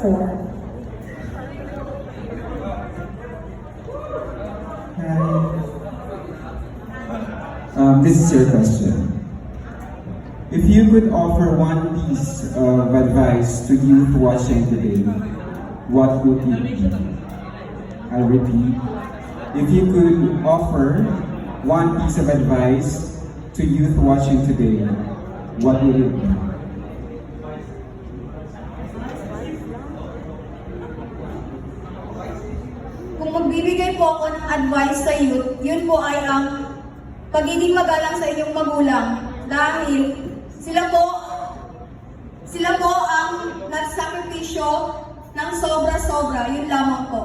4. This is your question. If you could offer one piece of advice to youth watching today, what would it be? I'll repeat. If you could offer one piece of advice to youth watching today, what would it be? Kung magbibigay po ako ng advice sa youth, yun po ay ang pagiging magalang sa inyong magulang. Dahil sila po ang nagsakripisyo ng sobra-sobra. Yun lamang po.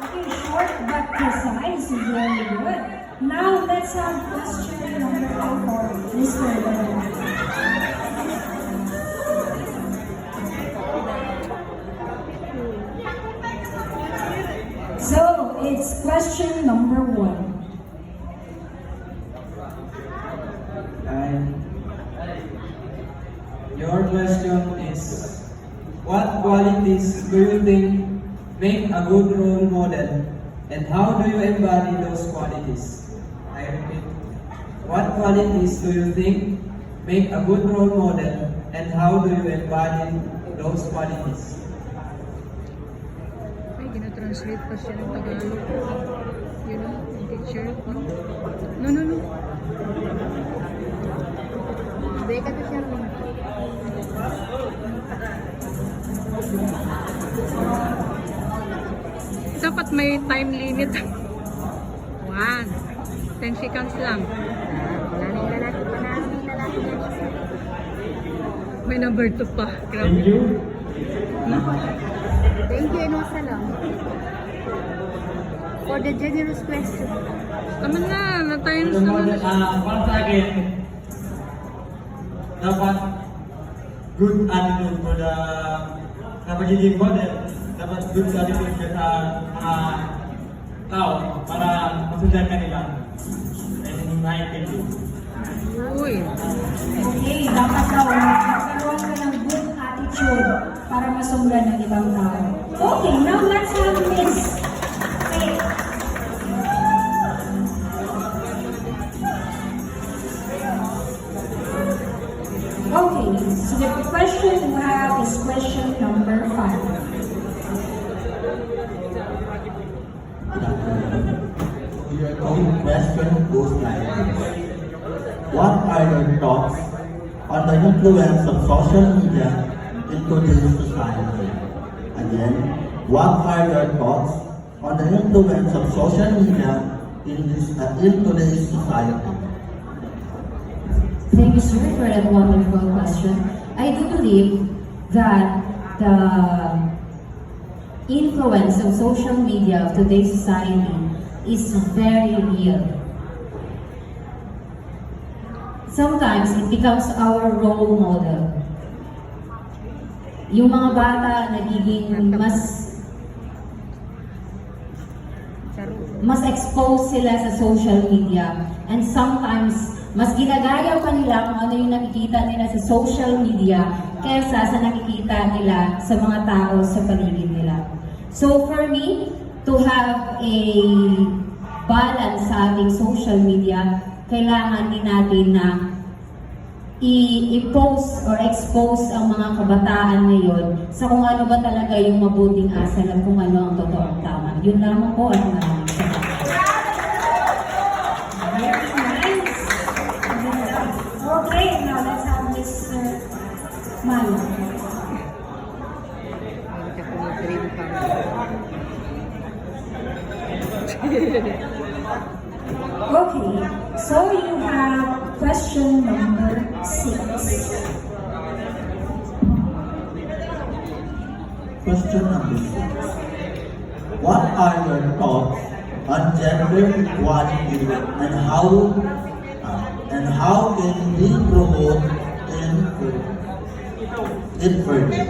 Okay, short but precise. Very good. Now, let's have question number 5 for Mr. Leonard. So, it's question number 1. Your question is, what qualities do you think make a good role model, and how do you embody those qualities? I repeat, what qualities do you think make a good role model, and how do you embody those qualities? Ay, gina-translate pa siya ng Tagalog. You know, teacher. No. Beka na siya. Dapat may time limit. 1. 10 seconds lang. May number 2 pa. Grabe. Thank you. Thank you, Enosa lang. For the generous question. Tama na. Na-times naman na siya. Para sa akin, dapat good attitude for the sa pagiging model. Dapat good attitude siya sa mga tao para masundan kanila. And I thank you. Uy. Okay, dapat daw magkaroon ka ng good attitude para masundan ng ibang tao. Okay, now let's have Miss Faith. Okay, so the question we have is question number 5. Your own question goes like this. What are your thoughts on the influence of social media in today's society? Again, what are your thoughts on the influence of social media in today's society? Thank you, sir, for that wonderful question. I do believe that the influence of social media of today's society is very real. Sometimes it becomes our role model. Yung mga bata nagiging mas exposed sila sa social media, and sometimes mas ginagaya pa nila kung ano yung nakikita nila sa social media kaysa sa nakikita nila sa mga tao sa paligid nila. So for me, to have a balance sa ating social media, kailangan din natin na i-post or expose ang mga kabataan ngayon sa kung ano ba talaga yung mabuting asal at kung ano ang totoong tama. Yun lamang po at maraming salamat. Very nice. Okay, now let's have Mr. Malo. Hindi ka pinag-dream ka. Okay, so you have question number 6. Question number 6. What are your thoughts on gender equality and how can we promote it further?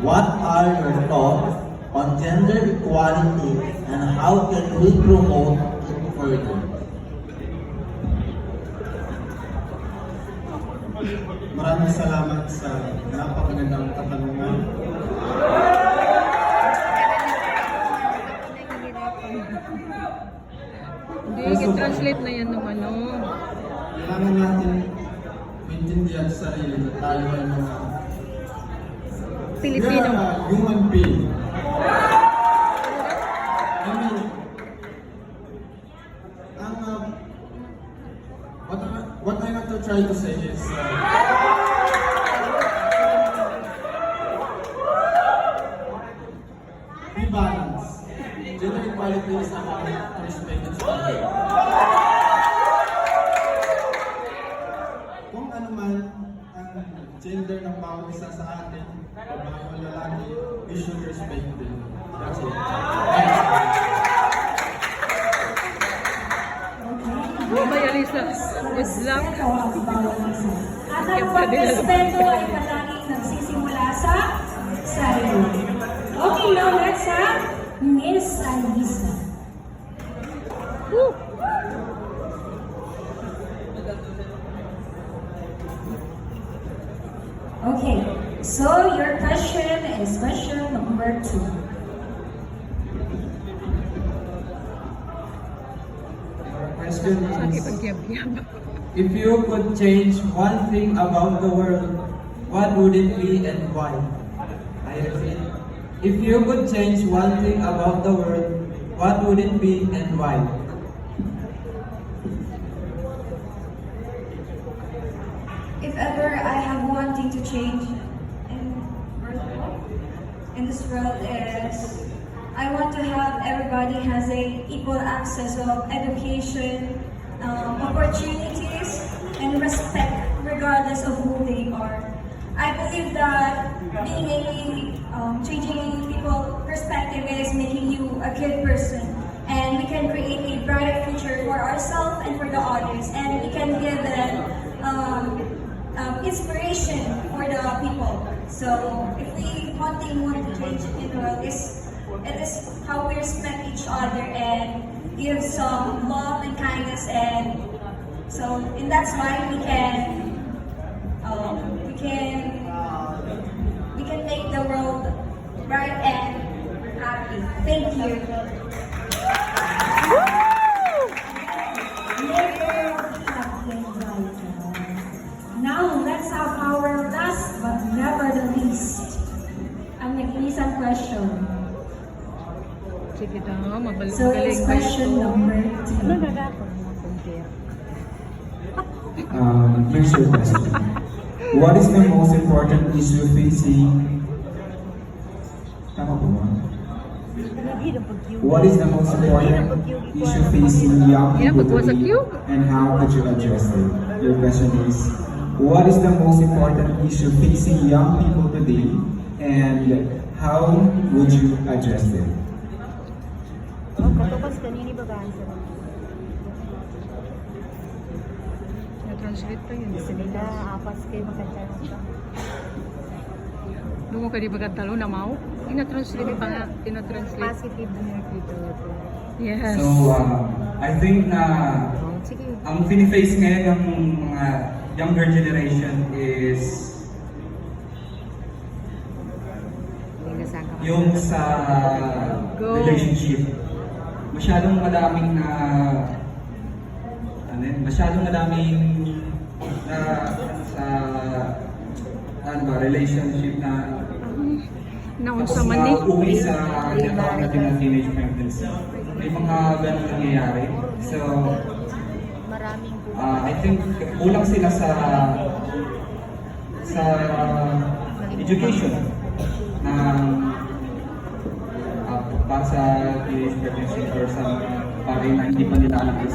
What are your thoughts on gender equality and how can we promote it further? maraming salamat sa napakagandang katanungan. Hindi, i-translate na yan ng ano. Kailangan natin maintindihan sa sarili na tayo ay mga Pilipino. we are a human being. I mean, what I want to try to say is be balanced. Gender equality is about respect each other. Kung ano man ang gender ng bawat isa sa atin, babae o lalaki, we should respect them. That's it. Bye, Alisa. Good luck. Respeto ang bawat isa. At ang pagrespeto ay palaging nagsisimula sa sarili. Okay, now let's have Miss Alisa. Woo! Okay, so your question is question number 2. Our question Saan is, ipagyab-yab? if you could change one thing about the world, what would it be and why? I repeat, if you could change one thing about the world, what would it be and why? If ever I have one thing to change in this world is I want to have everybody has a equal access of education, opportunities, and respect regardless of who they are. I believe that being changing people's perspective is making you a good person, and we can create a brighter future for ourselves and for the others, and we can give them inspiration for the people. So if we want to change in the world, it is how we respect each other and give some love and kindness, and so and that's why we can make the world bright and happy. Thank you. Now, let's have our last but never the least. Ang nag-iisang question. Sige daw, mabalik So, it's question number 3. Here's your question. What is the most important issue facing... Tama po ba? What is the most important issue facing young Yeah, people but was a today, cube. and how would you address it? Your question is, what is the most important issue facing young people today, and how would you address it? Na-translate pa yun. Doon mo ka di pagkatalo na mau? Ina-translate pa nga. Ina-translate. Positive attitude. Yes. So, I think na ang fini-face ngayon ng mga younger generation is yung sa Go. relationship. Masyadong madaming na sa relationship na Naon tapos sa mani. nauwi sa tinatawag natin na teenage pregnancy. May mga ganun nangyayari. So, I think kulang sila sa education ng para sa teenage pregnancy or sa bagay na hindi pa nila alam.